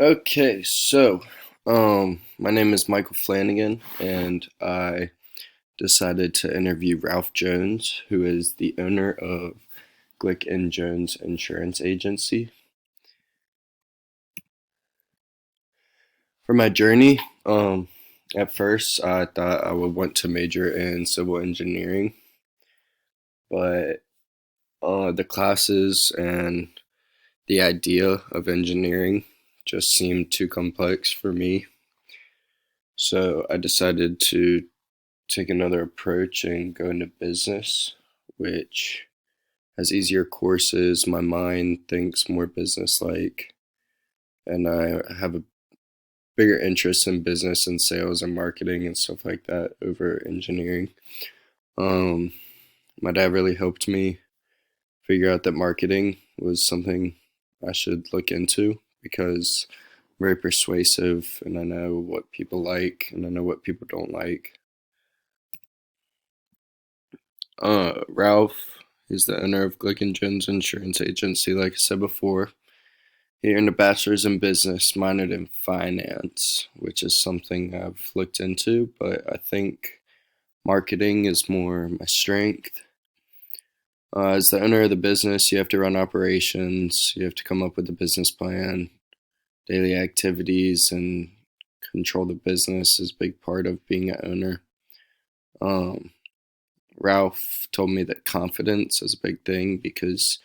Okay, so my name is Michael Flanagan, and I decided to interview Ralph Jones, who is the owner of Glick and Jones Insurance Agency. For my journey, at first I thought I would want to major in civil engineering, but the classes and the idea of engineering just seemed too complex for me. So I decided to take another approach and go into business, which has easier courses. My mind thinks more business like, and I have a bigger interest in business and sales and marketing and stuff like that over engineering. Um, my dad really helped me figure out that marketing was something I should look into because I'm very persuasive and I know what people like and I know what people don't like. Ralph is the owner of Glick and Jones Insurance Agency, like I said before. He earned a bachelor's in business, minored in finance, which is something I've looked into, but I think marketing is more my strength. As the owner of the business, you have to run operations, you have to come up with a business plan, daily activities, and control the business is a big part of being an owner. Um, Ralph told me that confidence is a big thing because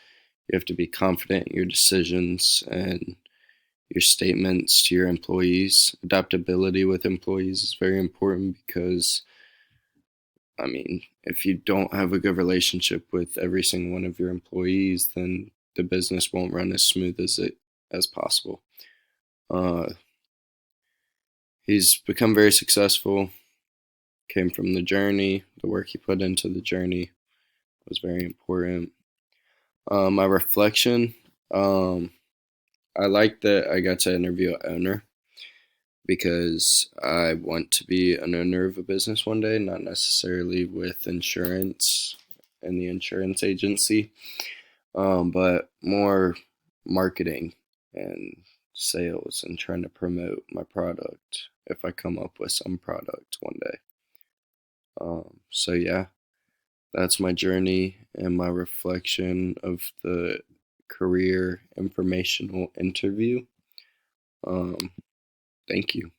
you have to be confident in your decisions and your statements to your employees. Adaptability with employees is very important because, I mean, if you don't have a good relationship with every single one of your employees, then the business won't run as smooth as possible. Uh, he's become very successful. Came from the journey. The work he put into the journey was very important. My reflection. Um, I like that I got to interview an owner because I want to be an owner of a business one day, not necessarily with insurance and the insurance agency, but more marketing and sales and trying to promote my product if I come up with some product one day. So, yeah, that's my journey and my reflection of the career informational interview. Um, Thank you.